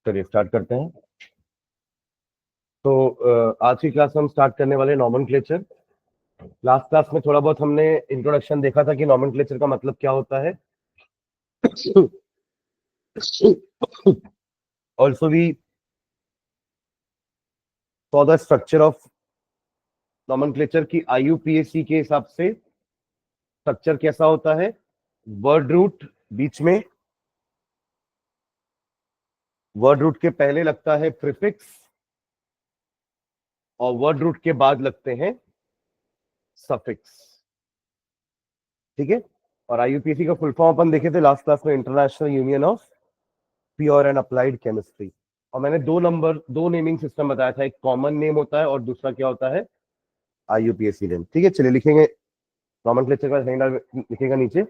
चलिए स्टार्ट करते हैं। तो आज की क्लास में हम स्टार्ट करने वाले नॉमेनक्लेचर। लास्ट क्लास में थोड़ा बहुत हमने इंट्रोडक्शन देखा था कि नॉमेनक्लेचर का मतलब क्या होता है। Also we saw the structure of nomenclature की IUPAC के हिसाब से स्ट्रक्चर कैसा होता है। वर्ड रूट बीच में, वर्ड रूट के पहले लगता है प्रीफिक्स और वर्ड रूट के बाद लगते हैं सफिक्स। ठीक है। और IUPAC का फुल फॉर्म अपन देखे थे लास्ट क्लास में, international union of pure and applied chemistry. और मैंने दो नेमिंग सिस्टम बताया था, एक कॉमन नेम होता है और दूसरा क्या होता है, IUPAC नेम। ठीक है, चलिए लिखेंगे नॉमेनक्लेचर का सेकंड लिखेगा नीचे।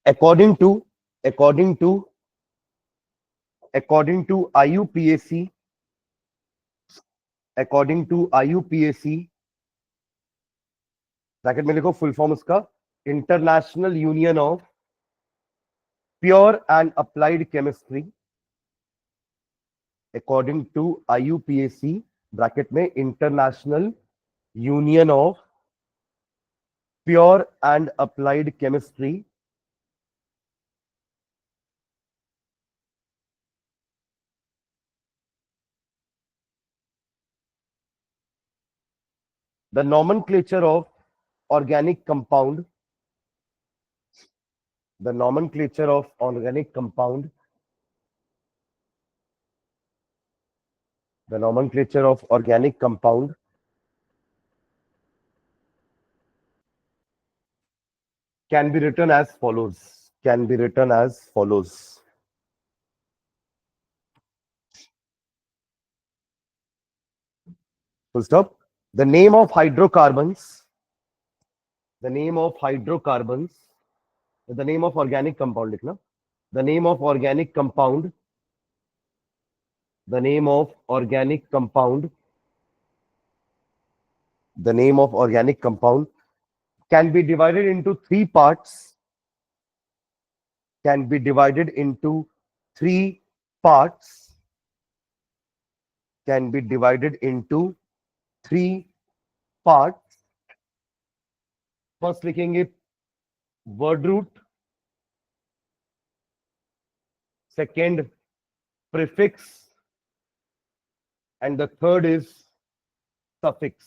अकॉर्डिंग टू IUPAC, ब्रैकेट में लिखो फुल फॉर्म उसका, international union of pure and applied chemistry. According to IUPAC, bracket में international union of pure and applied chemistry, the nomenclature of organic compound, the nomenclature of organic compound, the nomenclature of organic compound can be written as follows, can be written as follows. Full stop. The name of hydrocarbons, the name of hydrocarbons, the name of organic compound लिखना, the name of organic compound, the name of organic compound, the name of organic compound can be divided into three parts, can be divided into three parts, can be divided into three parts. First लिखेंगे word root, second prefix and the third is suffix.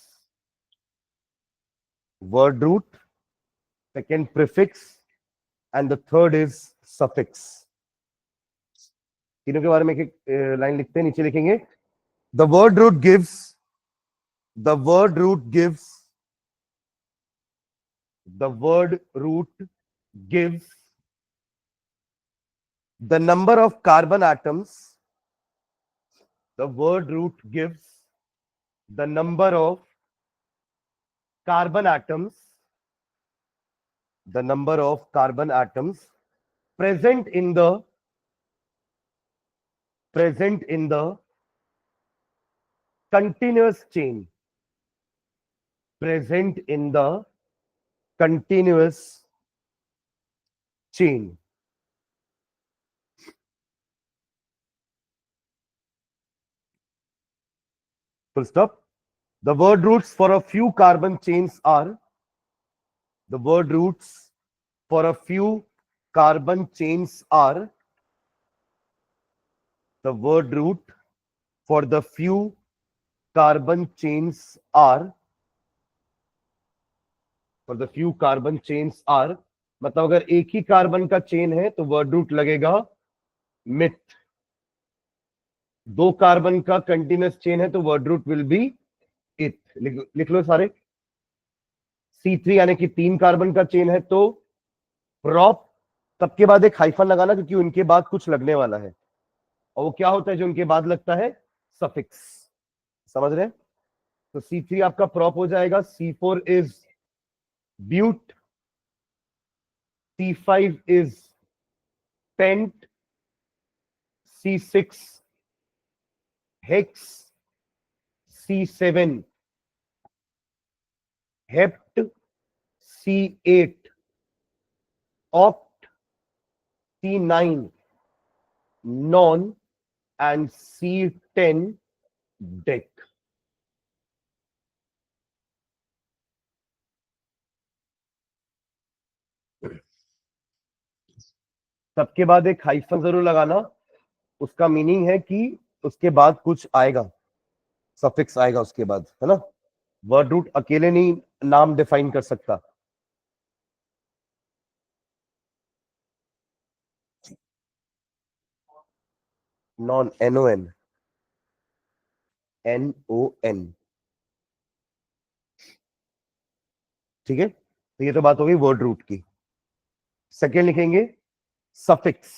Word root, second prefix and the third is suffix. तीनों के बारे में एक line लिखते हैं, नीचे लिखेंगे the word root gives, the word root gives, the word root gives the number of carbon atoms, the word root gives the number of carbon atoms, the number of carbon atoms present in the continuous chain, present in the continuous chain. Full stop. The word roots for a few carbon chains are, the word roots for a few carbon chains are, the word root for the few carbon chains are, for the few carbon chains are, मतलब अगर एक ही carbon का chain है तो word root लगेगा myth. दो carbon का continuous chain है तो वर्ड रूट विल बी इथ. लिख लो सारे. C3 यानी कि तीन कार्बन का चेन है तो प्रॉप, सबके बाद एक हाइफन लगाना क्योंकि उनके बाद कुछ लगने वाला है. और वो क्या होता है जो उनके बाद लगता है, सफिक्स. समझ रहे हैं? तो C3 आपका प्रॉप हो जाएगा, C4 is but, C5 is pent, C6 hex, C7 hept, C8, oct, C9, non and C10 dec. सबके बाद एक हाइफन जरूर लगाना, उसका मीनिंग है कि उसके बाद कुछ आएगा, सफिक्स आएगा उसके बाद, है ना। वर्ड रूट अकेले नहीं नाम डिफाइन कर सकता। नॉन, NON, NON, ठीक है। तो ये तो बात हो गई वर्ड रूट की। सेकेंड लिखेंगे सफिक्स,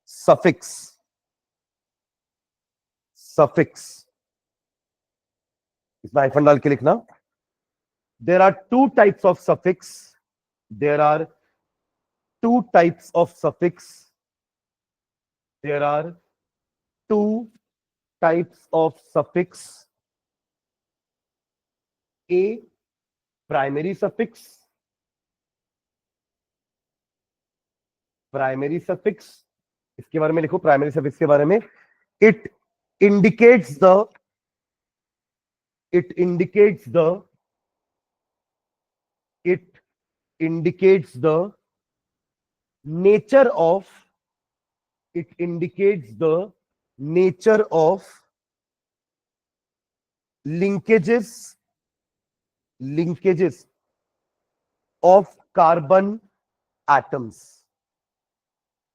सफिक्स, सफिक्स, इसमें हाइफन डाल के लिखना। There are two types of suffix, there are two types of suffix, there are two types of suffix. A, primary suffix, primary suffix, इसके बारे में लिखो, प्राइमरी सफिक्स के बारे में। It indicates the, it indicates the, it indicates the nature of, it indicates the nature of linkages, linkages of carbon atoms.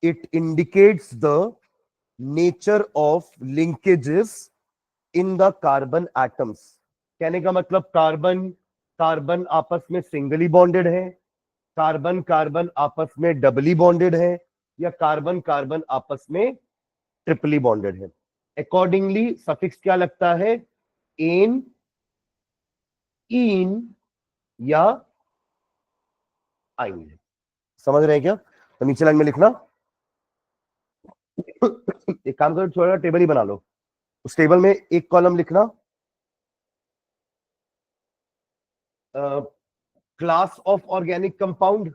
It indicates the nature of linkages in the carbon atoms. कहने का मतलब carbon carbon आपस में singly bonded है, carbon carbon आपस में doubly bonded है, या कार्बन कार्बन आपस में ट्रिपली बॉन्डेड है। अकॉर्डिंगली सफिक्स क्या लगता है, एन, इन या आइन। समझ रहे हैं क्या? तो नीचे लाइन में लिखना। एक काम करो, थोड़ा टेबल ही बना लो, उस टेबल में एक कॉलम लिखना class of organic compound,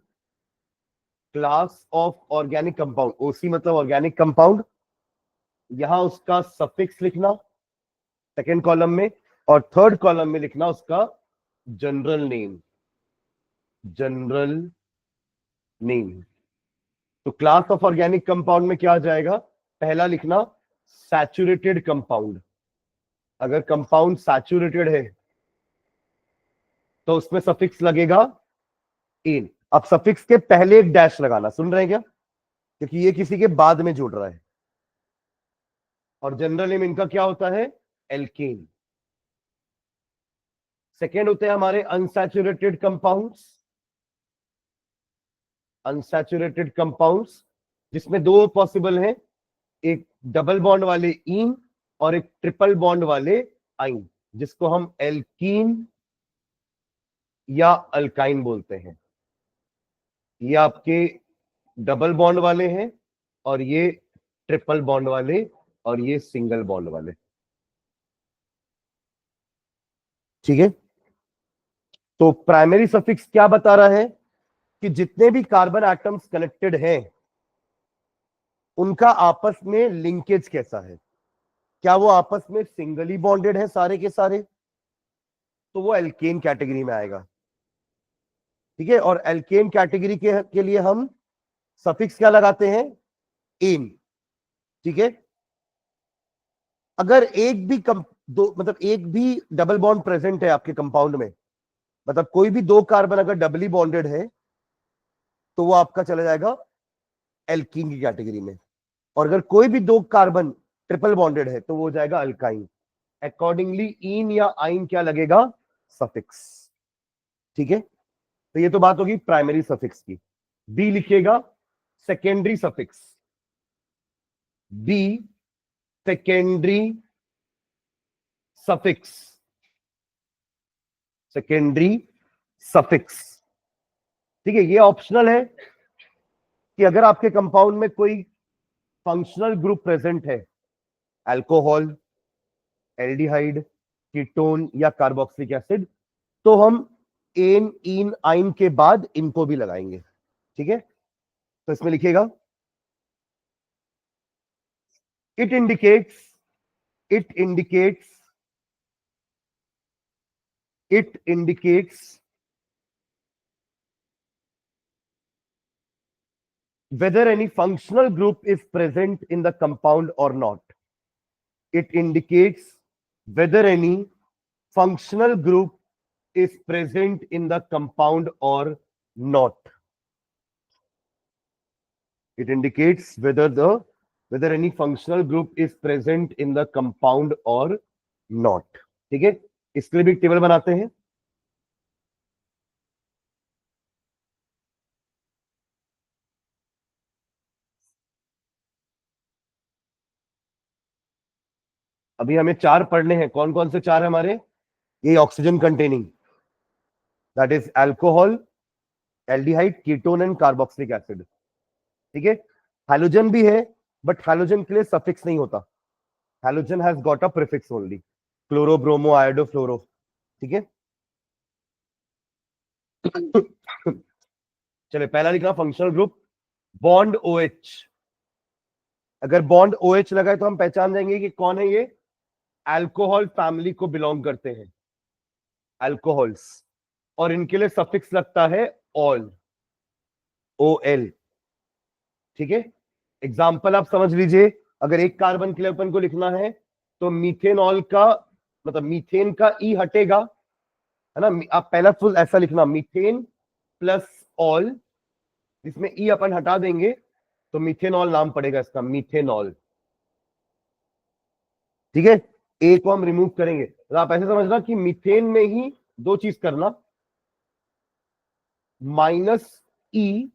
class of organic compound, OC मतलब ऑर्गेनिक कंपाउंड, यहां उसका सफिक्स लिखना सेकेंड कॉलम में, और थर्ड कॉलम में लिखना उसका जनरल नेम, जनरल नेम। तो क्लास ऑफ ऑर्गेनिक कंपाउंड में क्या आ जाएगा, पहला लिखना सैचुरेटेड कंपाउंड। अगर कंपाउंड सैचुरेटेड है तो उसमें सफिक्स लगेगा इन। अब सफिक्स के पहले एक डैश लगाना, सुन रहे हैं क्या, क्योंकि ये किसी के बाद में जुड़ रहा है। और जनरल नेम इनका क्या होता है, एल्केन। सेकेंड होते हैं हमारे अनसैचुरेटेड कंपाउंड्स, अनसैचुरेटेड कंपाउंड्स जिसमें दो पॉसिबल हैं, एक डबल बॉन्ड वाले इन और एक ट्रिपल बॉन्ड वाले आइन, जिसको हम एल्कीन या अल्काइन बोलते हैं। ये आपके डबल बॉन्ड वाले हैं, और ये ट्रिपल बॉन्ड वाले, और ये सिंगल बॉन्ड वाले, ठीक है। तो प्राइमरी सफिक्स क्या बता रहा है कि जितने भी कार्बन एटम्स कनेक्टेड हैं उनका आपस में लिंकेज कैसा है, क्या वो आपस में सिंगली बॉन्डेड है सारे के सारे, तो वो एल्केन कैटेगरी में आएगा, ठीक है। और एल्केन कैटेगरी के लिए हम सफिक्स क्या लगाते हैं, इन, ठीक है। अगर एक भी दो मतलब एक भी डबल बॉन्ड प्रेजेंट है आपके कंपाउंड में, मतलब कोई भी दो कार्बन अगर डबली बॉन्डेड है तो वो आपका चला जाएगा एल्कीन की कैटेगरी में, और अगर कोई भी दो कार्बन ट्रिपल बॉन्डेड है तो वो हो जाएगा अल्काइन। अकॉर्डिंगली इन या आइन क्या लगेगा, सफिक्स, ठीक है। तो ये तो बात होगी प्राइमरी सफिक्स की। बी लिखिएगा secondary suffix, B secondary suffix, secondary suffix, ठीक है। ये ऑप्शनल है कि अगर आपके कंपाउंड में कोई फंक्शनल ग्रुप प्रेजेंट है, अल्कोहल, एल्डिहाइड, कीटोन या कार्बोक्सिलिक एसिड, तो हम एन इन आइन के बाद इनको भी लगाएंगे, ठीक है। तो इसमें लिखिएगा it indicates it indicates it indicates whether any functional group is present in the compound or not. It indicates whether any functional group is present in the compound or not. It indicates whether any functional group is present in the compound or not. ठीक है, इसके लिए भी एक table बनाते हैं। अभी हमें 4 पढ़ने हैं। कौन कौन से 4 है हमारे? ये oxygen containing, that is alcohol, aldehyde, ketone and carboxylic acid. ठीक है, हैलोजन भी है, बट हैलोजन के लिए सफिक्स नहीं होता। Halogen has got a prefix only, chloro, bromo, iodo, fluoro. ठीक है, चलिए पहला लिखना फंक्शनल ग्रुप बॉन्ड OH। अगर बॉन्ड OH लगा है तो हम पहचान जाएंगे कि कौन है ये, अल्कोहल फैमिली को बिलोंग करते हैं, अल्कोहल्स, और इनके लिए सफिक्स लगता है ऑल, OL। ठीक है, एग्जाम्पल आप समझ लीजिए। अगर एक कार्बन के लिए अपन को लिखना है तो मीथेनॉल का मतलब मीथेन का ई हटेगा, है ना। आप पहला फुल ऐसा लिखना, मीथेन प्लस ऑल, जिसमें ई अपन हटा देंगे तो मीथेनॉल नाम पड़ेगा इसका, मीथेनॉल। ठीक है, ए को हम रिमूव करेंगे। तो आप ऐसे समझना कि मीथेन में ही 2 चीज करना, माइनस ई,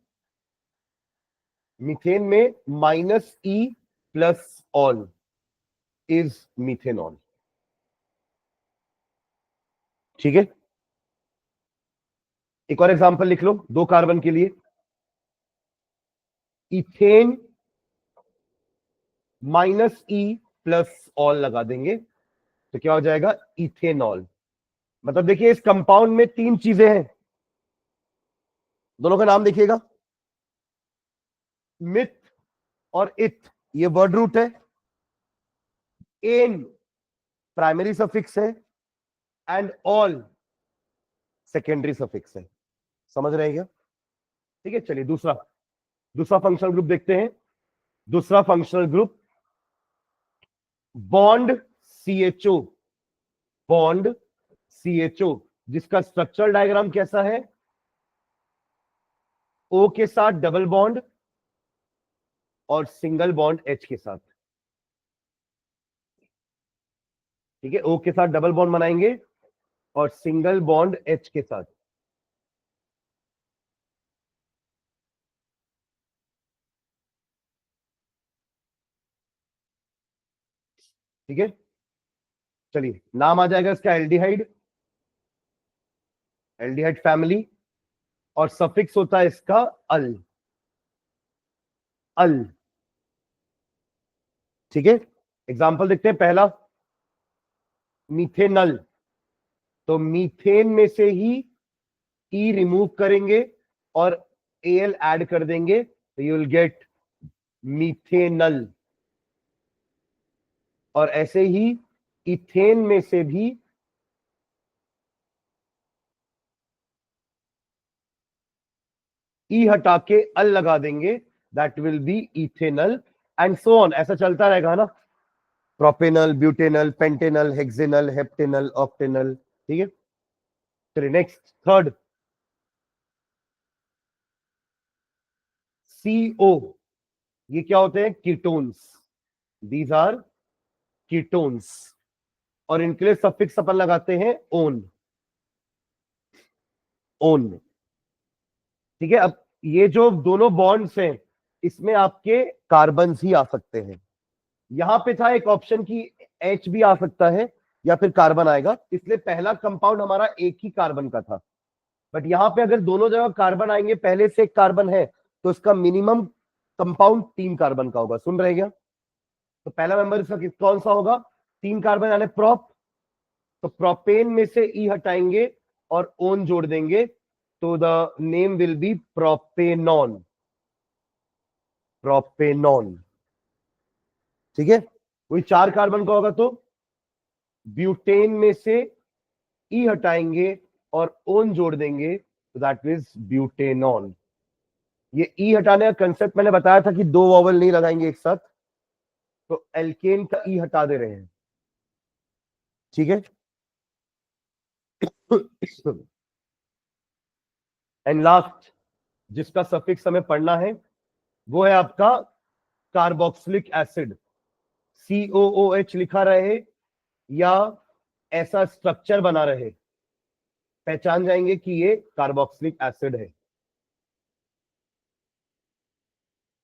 मीथेन में minus E plus all is methanol. ठीक है, एक और एग्जांपल लिख लो 2 कार्बन के लिए, ethane minus E plus all लगा देंगे तो क्या हो जाएगा, इथेनॉल। मतलब देखिए इस कंपाउंड में 3 चीजें हैं, दोनों का नाम देखिएगा, मिथ और इथ ये वर्ड रूट है, एन प्राइमरी सफिक्स है, एंड ऑल सेकेंडरी सफिक्स है। समझ रहे हैं क्या? ठीक है, चलिए दूसरा फंक्शनल ग्रुप देखते हैं। दूसरा functional group bond CHO, bond CHO, जिसका स्ट्रक्चरल डायग्राम कैसा है, O के साथ डबल बॉन्ड और सिंगल बॉन्ड H के साथ। ठीक है, O के साथ डबल बॉन्ड बनाएंगे और सिंगल बॉन्ड H के साथ। ठीक है, चलिए नाम आ जाएगा इसका एल्डिहाइड, एल्डिहाइड फैमिली, और सफिक्स होता है इसका अल, अल। ठीक है, एग्जांपल देखते हैं। पहला मीथेनल, तो मीथेन में से ही ई रिमूव करेंगे और एल ऐड कर देंगे तो यू विल गेट मीथेनल। और ऐसे ही इथेन में से भी ई हटा के अल लगा देंगे, that will be ethanal, and so on, ऐसा चलता रहेगा ना, propanal, butanal, pentanal, hexanal, heptanal, octanal. ठीक है, चलिए नेक्स्ट थर्ड CO, ये क्या होते हैं, कीटोन्स, दीज आर कीटोन्स, और इनके लिए सफिक्स अपन लगाते हैं ओन, ओन। ठीक है, अब ये जो दोनों बॉन्ड्स हैं इसमें आपके कार्बन ही आ सकते हैं। यहां पे था एक ऑप्शन की H भी आ सकता है या फिर कार्बन आएगा, इसलिए पहला कंपाउंड हमारा एक ही कार्बन का था। बट यहां पे अगर दोनों जगह कार्बन आएंगे, पहले से एक कार्बन है तो इसका मिनिमम कंपाउंड 3 कार्बन का होगा। सुन रहे क्या? तो पहला मेंबर इसका कौन सा होगा, 3 कार्बन यानी प्रोप, तो प्रोपेन में से ई हटाएंगे और ओन जोड़ देंगे तो the name will be propanone. Propanone, ठीक है। वही 4 कार्बन का होगा तो ब्यूटेन में से ई हटाएंगे और ओन जोड़ देंगे, तो दैट इज ब्यूटेनॉन। ये ई हटाने का कंसेप्ट मैंने बताया था कि 2 वॉवल नहीं लगाएंगे एक साथ, तो एल्केन का ई हटा दे रहे हैं, ठीक है। एंड लास्ट जिसका सफिक्स हमें पढ़ना है वो है आपका कार्बोक्सिलिक एसिड। COOH लिखा रहे या ऐसा स्ट्रक्चर बना रहे, पहचान जाएंगे कि ये कार्बोक्सिलिक एसिड है।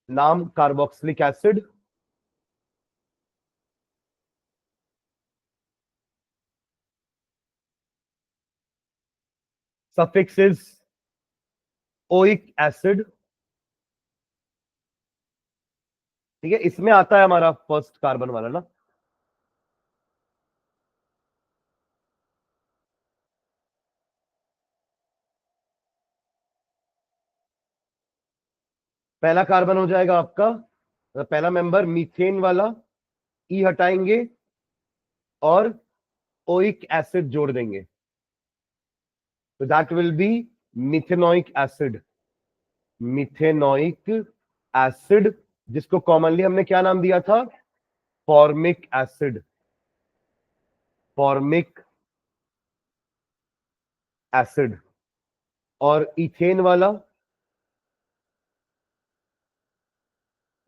नाम carboxylic acid, suffix is oic acid, ठीक है। इसमें आता है हमारा फर्स्ट कार्बन वाला ना, पहला कार्बन हो जाएगा आपका, पहला मेंबर मीथेन वाला, ई हटाएंगे और ओइक एसिड जोड़ देंगे, तो that will be methanoic acid. Methanoic acid, जिसको कॉमनली हमने क्या नाम दिया था, फॉर्मिक एसिड। Formic acid. और इथेन वाला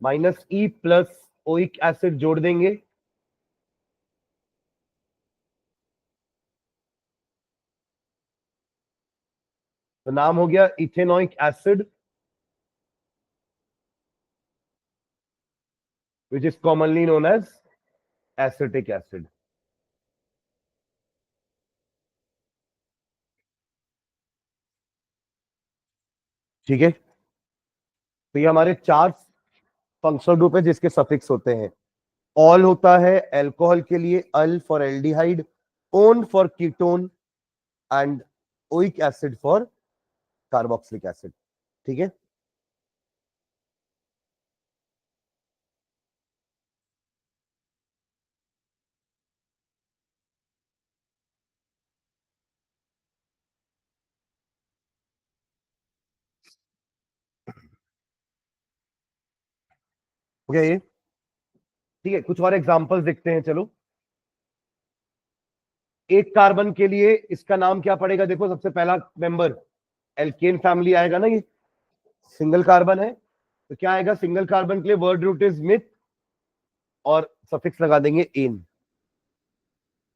-E प्लस ओइक एसिड जोड़ देंगे, तो नाम हो गया ethanoic acid, which is commonly known as acetic acid. ठीक है, तो ये हमारे 4 फंक्शनल ग्रुप है जिसके सफिक्स होते हैं। ऑल होता है अल्कोहल के लिए, al for aldehyde, one for ketone and oic acid for carboxylic acid, ठीक है। ओके, ये ठीक है। कुछ और एग्जांपल्स देखते हैं, चलो। एक कार्बन के लिए इसका नाम क्या पड़ेगा, देखो सबसे पहला मेंबर एल्केन फैमिली आएगा ना, ये सिंगल कार्बन है, तो क्या आएगा सिंगल कार्बन के लिए, वर्ड रूट इज मिथ और सफिक्स लगा देंगे एन।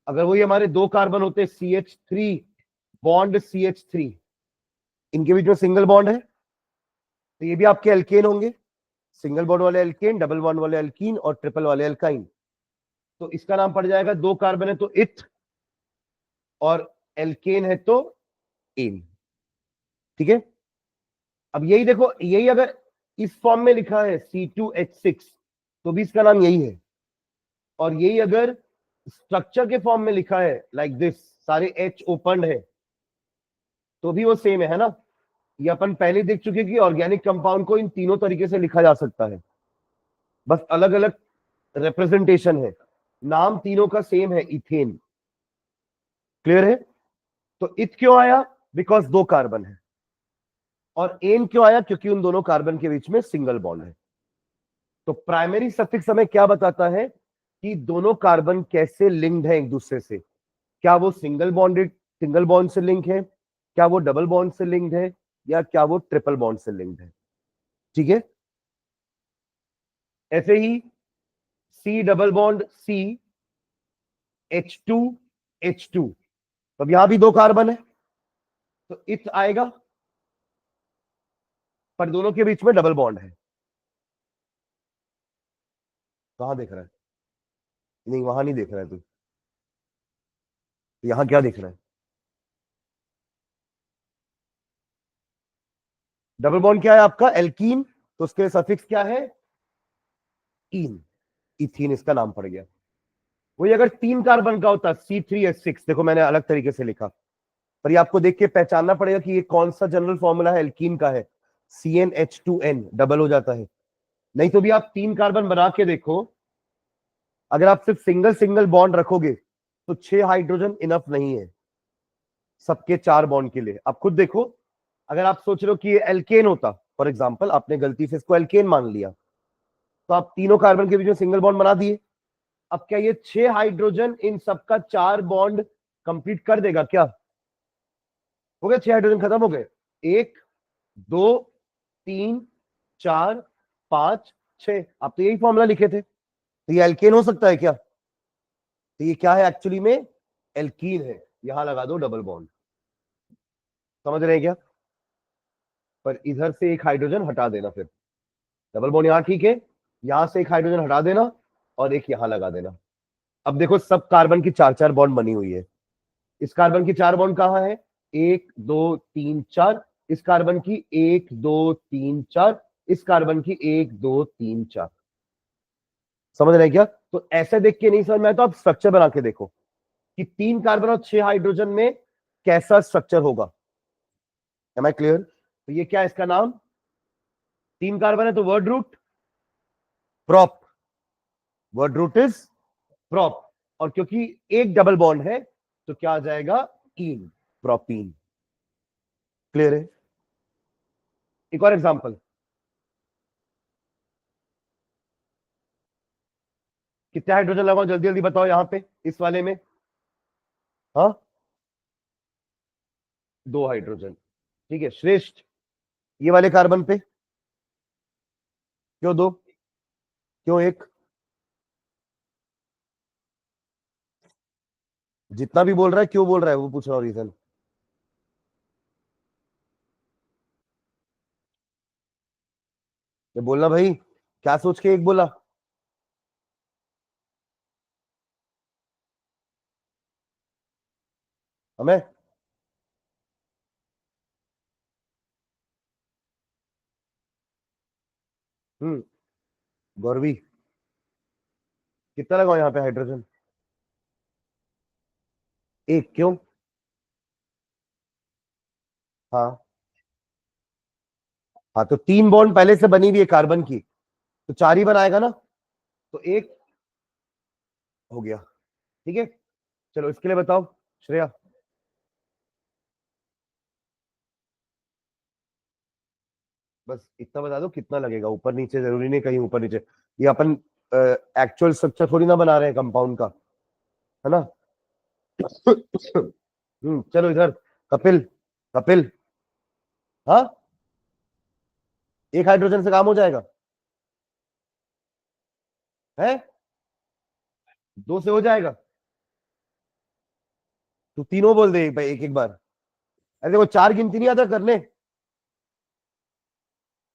अगर वही हमारे 2 कार्बन होते CH3 बॉन्ड CH3, इनके बीच में सिंगल बॉन्ड है, तो ये भी आपके एल्केन होंगे, सिंगल बॉन्ड वाले एल्केन, डबल बॉन्ड वाले एल्कीन और ट्रिपल वाले एल्काइन। तो इसका नाम पड़ जाएगा, 2 कार्बन है तो इथ और एल्केन है तो एन, ठीक है। अब यही देखो, यही अगर इस फॉर्म में लिखा है C2H6 तो भी इसका नाम यही है, और यही अगर स्ट्रक्चर के फॉर्म में लिखा है लाइक दिस, सारे H ओपन है, तो भी वो सेम है ना। ये अपन पहले देख चुके कि ऑर्गेनिक कंपाउंड को इन तीनों तरीके से लिखा जा सकता है, बस अलग अलग रिप्रेजेंटेशन है। नाम तीनों का सेम है, इथेन। क्लियर है। तो इथ क्यों आया, बिकॉज 2 कार्बन है, और एन क्यों आया, क्योंकि उन दोनों कार्बन के बीच में सिंगल बॉन्ड है। तो प्राइमरी सफिक्स हमें क्या बताता है कि दोनों कार्बन कैसे लिंक्ड है एक दूसरे से, क्या वो सिंगल बॉन्ड से लिंक है, क्या वो डबल बॉन्ड से लिंक्ड है, या क्या वो ट्रिपल बॉन्ड से लिंक्ड है, ठीक है। ऐसे ही C double bond C H2 अब यहां भी 2 कार्बन है, तो इथ आएगा, पर दोनों के बीच में डबल बॉन्ड है। कहां देख रहा है, नहीं वहां नहीं देख रहा है तू, यहां क्या देख रहा है, डबल बॉन्ड क्या है आपका, एल्कीन, तो उसके सफिक्स क्या है, इन, इथीन इसका नाम पड़ गया। वही अगर 3 कार्बन का होता C3H6, देखो मैंने अलग तरीके से लिखा, पर ये आपको देख के पहचानना पड़ेगा कि ये कौन सा जनरल फॉर्मूला है, एल्कीन का है, CnH2n डबल हो जाता है। नहीं तो भी आप 3 कार्बन बना के देखो, अगर आप सिर्फ सिंगल सिंगल बॉन्ड रखोगे तो 6 हाइड्रोजन इनफ नहीं है सबके 4 बॉन्ड के लिए। आप खुद देखो, अगर आप सोच रहे हो कि ये एल्केन होता, फॉर एग्जाम्पल आपने गलती से इसको एल्केन मान लिया, तो आप तीनों कार्बन के बीच में सिंगल बॉन्ड बना दिए। अब क्या ये 6 हाइड्रोजन इन सबका 4 बॉन्ड कंप्लीट कर देगा क्या? हो गया, 6 हाइड्रोजन खत्म हो गए। 1 2 3 4 5 6, आप तो यही फॉर्मूला लिखे थे, तो ये एल्केन हो सकता है क्या? तो ये क्या है एक्चुअली में? एल्कीन है। यहां लगा दो डबल बॉन्ड। समझ रहे हैं क्या? पर इधर से एक हाइड्रोजन हटा देना, फिर डबल बॉन्ड यहां ठीक है, यहां से एक हाइड्रोजन हटा देना और एक यहां लगा देना। अब देखो सब कार्बन की 4-4 बॉन्ड बनी हुई है। इस कार्बन की 4 बॉन्ड कहां है? 1 2 3 4। इस कार्बन की 1 2 3 4। इस कार्बन की 1 2 3 4। समझ रहे हैं क्या? तो ऐसे देख के नहीं समझ में आया तो आप स्ट्रक्चर बना के देखो कि 3 कार्बन और 6 हाइड्रोजन में कैसा स्ट्रक्चर होगा। Am I clear? तो ये क्या है इसका नाम? 3 कार्बन है तो word root prop, word root is prop. और क्योंकि एक डबल बॉन्ड है तो क्या आ जाएगा? ईन, प्रोपीन। क्लियर है? एक और एग्जांपल, कितने हाइड्रोजन लगाओ जल्दी जल्दी बताओ यहां पे इस वाले में? हाँ, 2 हाइड्रोजन। ठीक है श्रेष्ठ, ये वाले कार्बन पे क्यों 2, क्यों 1? जितना भी बोल रहा है क्यों बोल रहा है वो पूछ रहा हूँ रीजन। ये बोलना भाई, क्या सोच के 1 बोला? हमें गौरवी, कितना लगाओ यहाँ पे हाइड्रोजन? 1, क्यों? हाँ, हाँ तो 3 बॉन्ड पहले से बनी हुई है कार्बन की, तो 4 ही बनाएगा ना, तो 1 हो गया। ठीक है, चलो इसके लिए बताओ श्रेया। बस इतना बता दो कितना लगेगा, ऊपर नीचे जरूरी नहीं कहीं ऊपर नीचे, ये अपन एक्चुअल स्ट्रक्चर थोड़ी ना बना रहे हैं कंपाउंड का, है ना? चलो इधर, कपिल, कपिल, हाँ, 1 हाइड्रोजन से काम हो जाएगा? है, 2 से हो जाएगा? तू तीनों बोल दे भाई एक एक बार। अरे देखो 4 गिनती नहीं आता करने,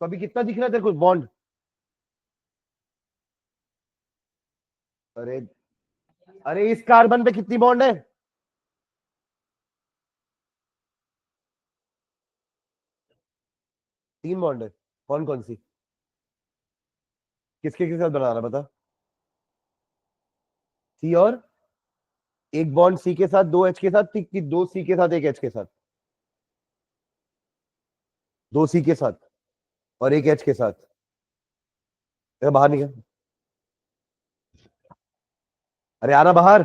तो अभी कितना दिख रहा है तेरे को बॉन्ड? अरे, अरे इस कार्बन पे कितनी बॉन्ड है? 3 बॉन्ड है। कौन कौन सी? किसके के साथ बना रहा बता? सी और एक बॉन्ड सी के साथ, 2 एच के साथ, कि 2 सी के साथ 1 एच के साथ? 2 सी के साथ और 1 एच के साथ। अरे बाहर निकल, अरे आना बाहर।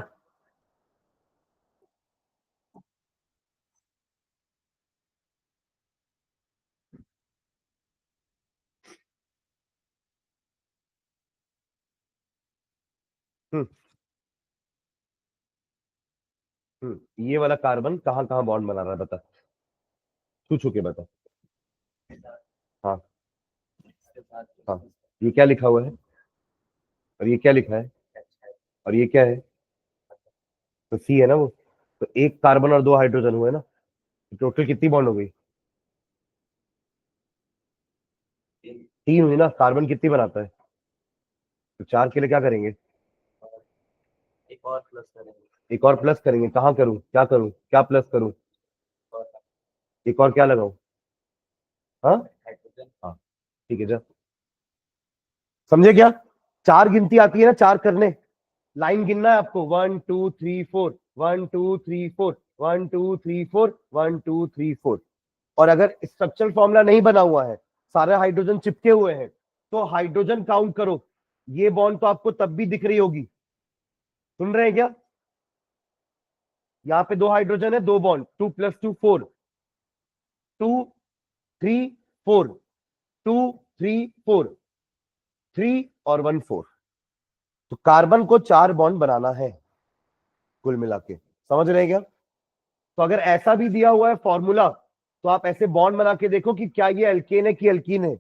हम्म ये वाला कार्बन कहाँ कहाँ बॉन्ड बना रहा है बता, छू छू के बता। हाँ, हाँ, ये क्या लिखा हुआ है? और ये क्या लिखा है? और ये क्या है? तो सी है ना वो, तो 1 कार्बन और 2 हाइड्रोजन हुए ना, तो टोटल कितनी बॉन्ड हो गई? 3 हुई ना, कार्बन कितनी बनाता है? तो 4 के लिए क्या करेंगे? एक और प्लस करेंगे, कहाँ करूं, क्या करूं, क्या प्लस करूं? एक और क्या लगाऊं? हाँ, हाँ, ठीक है जा, समझे क्या? 4 गिनती आती है ना, 4 करने, लाइन गिनना है आपको, 1 2 3 4, 1 2 3 4। 1 2 3 4 1 2 3 4। और अगर स्ट्रक्चरल फॉर्मूला नहीं बना हुआ है, सारे हाइड्रोजन चिपके हुए हैं, तो हाइड्रोजन काउंट करो। ये बॉन्ड तो आपको तब भी दिख रही होगी, सुन रहे हैं क्या? यहां पे 2 हाइड्रोजन है, 2 बॉन्ड, 2 + 2 4, 2 3 4, 2 3 4, 3 और 1 4। तो कार्बन को 4 बॉन्ड बनाना है कुल मिला के, समझ रहे हैं क्या? तो अगर ऐसा भी दिया हुआ है फॉर्मूला, तो आप ऐसे बॉन्ड बना के देखो कि क्या ये एल्केन है कि एल्कीन है।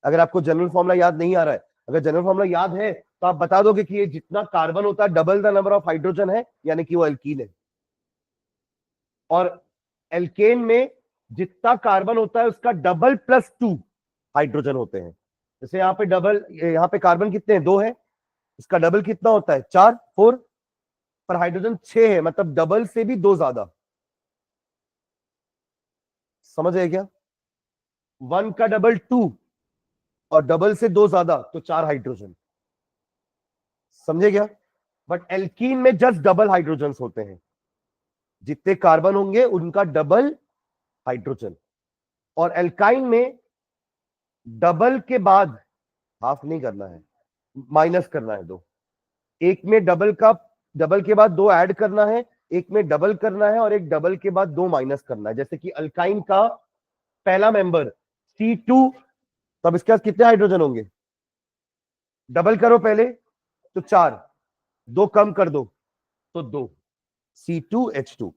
अगर आपको जनरल फॉर्मूला याद नहीं आ रहा है, अगर जनरल फॉर्मूला याद है तो आप बता दोगे कि ये जितना कार्बन होता है double the number of hydrogen है, यानी कि वो एल्कीन है। और एल्केन में जितना कार्बन होता है उसका डबल +2 हाइड्रोजन होते हैं। जैसे यहाँ पे डबल, यहाँ पे कार्बन कितने हैं? 2 है, इसका डबल कितना होता है? 4 4, पर हाइड्रोजन 6 है, मतलब डबल से भी 2 ज्यादा। समझ रहे क्या? 1 का डबल 2 और डबल से 2 ज्यादा तो 4 हाइड्रोजन। समझे क्या? बट एल्कीन में जस्ट डबल हाइड्रोजन होते हैं, जितने कार्बन होंगे उनका डबल हाइड्रोजन। और एल्काइन में डबल के बाद हाफ नहीं करना है, माइनस करना है 2। एक में डबल का, डबल के बाद 2 ऐड करना है, एक में डबल करना है, और एक डबल के बाद 2 माइनस करना है। जैसे कि अल्काइन का पहला मेंबर C2, तब इसके पास कितने हाइड्रोजन होंगे? डबल करो पहले तो 4, 2 कम कर दो तो 2, C2H2।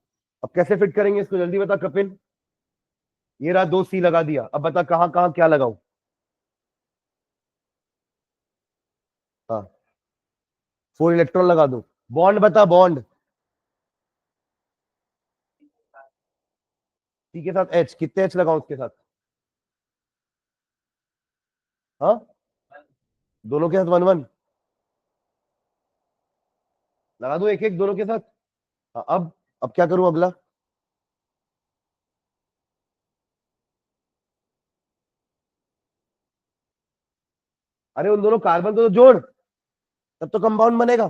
अब कैसे फिट करेंगे इसको, जल्दी बता कपिल। ये रहा 2 C लगा दिया, अब बता कहां कहां क्या लगाऊं? हाँ, 4 इलेक्ट्रॉन लगा दो। बॉन्ड बता, बॉन्ड C के साथ H, कितने H लगाऊं उसके साथ? हाँ, दोनों के साथ 1 1 लगा दो, एक एक दोनों के साथ। हाँ, अब क्या करूं अगला? अरे उन दोनों कार्बन को तो जोड़, तब तो कंपाउंड बनेगा।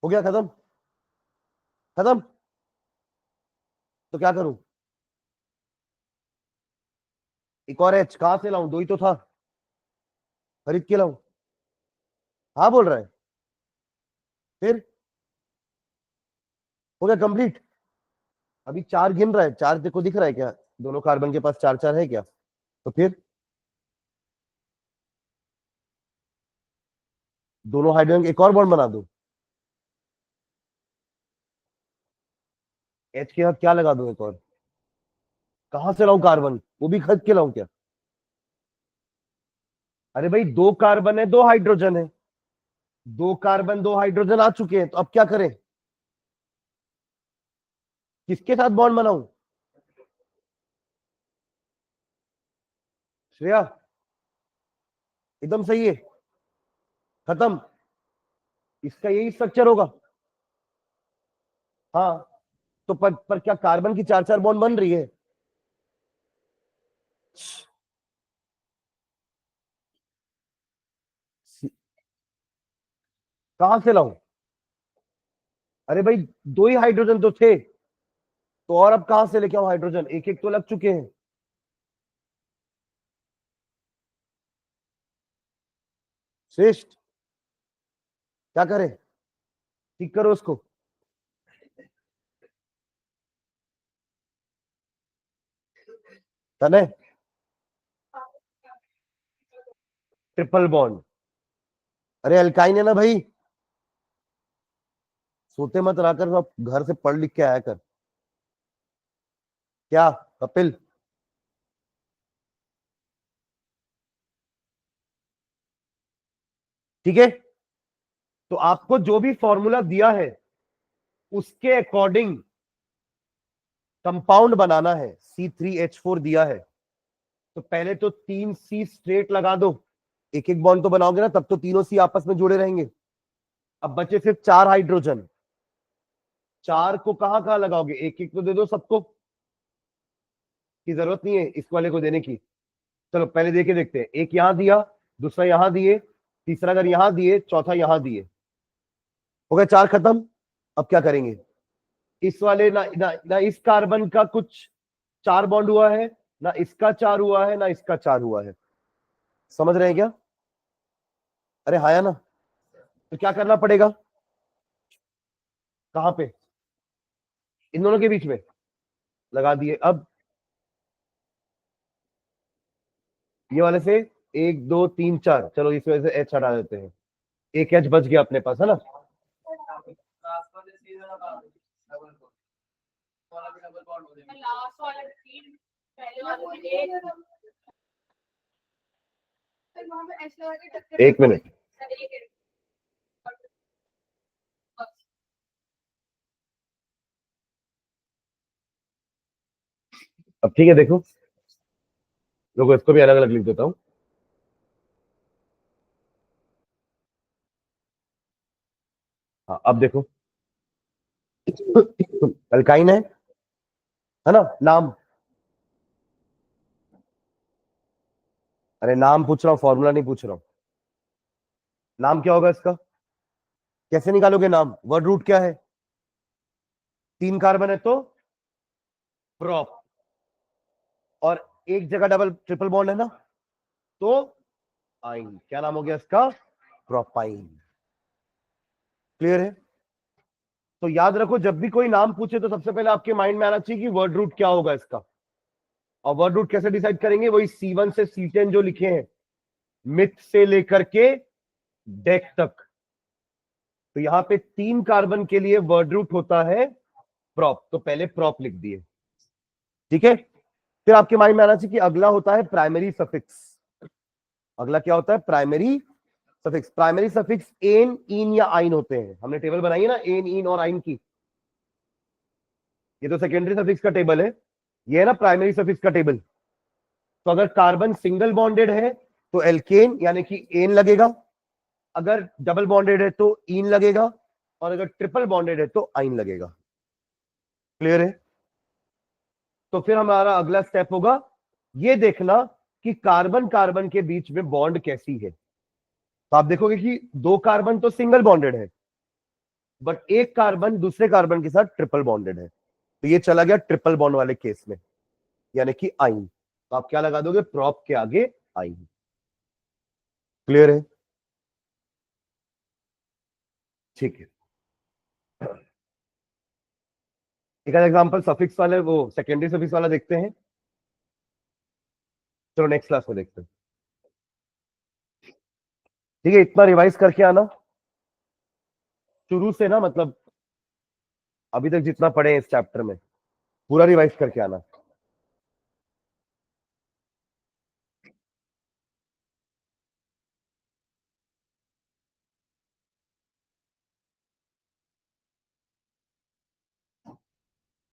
हो गया, खत्म खत्म। तो क्या करूं? एक और H कहां से लाऊं? 2 ही तो था, खरीद के लाऊं? हाँ बोल रहा है, फिर हो गया कंप्लीट। अभी 4 गिन रहा है, 4 देखो दिख रहा है क्या? दोनों कार्बन के पास 4 4 है क्या? तो फिर दोनों हाइड्रोजन एक और बॉन्ड बना दो। H के साथ क्या लगा दो एक और? कहां से लाऊं कार्बन, वो भी खरीद के लाऊं क्या? अरे भाई 2 कार्बन है, 2 हाइड्रोजन है, 2 कार्बन 2 हाइड्रोजन आ चुके हैं, तो अब क्या करें? किसके साथ बॉन्ड बनाऊं? श्रेया, एकदम सही है, खत्म। इसका यही स्ट्रक्चर होगा। हाँ, तो पर क्या कार्बन की 4 4 बॉन्ड बन रही है? कहां से लाऊं? अरे भाई 2 ही हाइड्रोजन तो थे, तो और अब कहां से लेके आऊं हाइड्रोजन? एक एक तो लग चुके हैं। श्रेष्ठ, क्या करें? ठीक करो उसको। तने ट्रिपल बॉन्ड, अरे अल्काइन है ना भाई, सोते मत रहा कर, सब घर से पढ़ लिख के आया कर। क्या कपिल? ठीक है, तो आपको जो भी फॉर्मूला दिया है उसके अकॉर्डिंग कंपाउंड बनाना है। C3H4 दिया है, तो पहले तो 3 C स्ट्रेट लगा दो। एक एक बॉन्ड तो बनाओगे ना, तब तो तीनों C आपस में जुड़े रहेंगे। अब बचे सिर्फ 4 हाइड्रोजन, 4 को कहां कहां लगाओगे? एक एक तो दे दो सबको, की जरूरत नहीं है इस वाले को देने की। चलो पहले देके देखते हैं, एक यहां दिया, दूसरा यहां दिए, तीसरा अगर यहां दिए, चौथा यहां दिए, हो गया 4 खत्म। अब क्या करेंगे? इस वाले ना इस कार्बन का कुछ 4 बॉन्ड हुआ है, ना इसका 4 हुआ है, ना इसका 4 हुआ है। समझ रहे हैं क्या? अरे हाँ या ना? तो क्या करना पड़ेगा? कहां पे? इन दोनों के बीच में लगा दिए। अब ये वाले से 1 2 3 4, चलो इस वजह से एच हटा देते हैं, एक एच बच गया अपने पास, है ना? एक मिनट, अब ठीक है, देखो लोगों, इसको भी अलग अलग लिख देता हूं। हाँ अब देखो, अल्काइन है ना? नाम, अरे नाम पूछ रहा हूँ, फॉर्मूला नहीं पूछ रहा हूँ। नाम क्या होगा इसका? कैसे निकालोगे नाम? वर्ड रूट क्या है? 3 कार्बन है तो प्रोप, और एक जगह डबल ट्रिपल बॉन्ड है ना, तो आइन। क्या नाम हो गया इसका? प्रोपाइन। क्लियर है? तो याद रखो, जब भी कोई नाम पूछे तो सबसे पहले आपके माइंड में आना चाहिए कि वर्ड रूट क्या होगा इसका। और वर्ड रूट कैसे डिसाइड करेंगे? वही C1 से C10 जो लिखे हैं, मिथ से लेकर के डेक तक। तो यहां पे 3 कार्बन के लिए वर्ड रूट होता है प्रॉप, तो पहले प्रॉप लिख दिए। ठीक है? फिर आपके माइंड में आना चाहिए कि अगला होता है प्राइमरी सफिक्स। अगला क्या होता है? Primary suffix. Primary suffix ane, ine या आइन होते हैं। हमने टेबल बनाई है ना एन, इन और आइन की। ये तो सेकेंडरी सफिक्स का टेबल है, ये है ना प्राइमरी सफिक्स का टेबल। तो अगर कार्बन सिंगल बॉन्डेड है तो एल्केन यानी कि एन लगेगा, अगर डबल बॉन्डेड है तो इन लगेगा, और अगर ट्रिपल बॉन्डेड है तो आइन लगेगा। क्लियर है? तो फिर हमारा अगला स्टेप होगा ये देखना कि कार्बन कार्बन के बीच में बॉन्ड कैसी है। तो आप देखोगे कि 2 कार्बन तो सिंगल बॉन्डेड है, बट एक कार्बन दूसरे कार्बन के साथ ट्रिपल बॉन्डेड है, तो ये चला गया ट्रिपल बॉन्ड वाले केस में, यानी कि आइन। तो आप क्या लगा दोगे? प्रॉप के आगे आइन। क्लियर है? ठीक है, एक एग्जांपल सफिक्स वाले, वो सेकेंडरी सफिक्स वाला देखते हैं। चलो नेक्स्ट क्लास में देखते हैं। ठीक है, इतना रिवाइज करके आना शुरू से ना, मतलब अभी तक जितना पढ़े हैं इस चैप्टर में पूरा रिवाइज करके आना।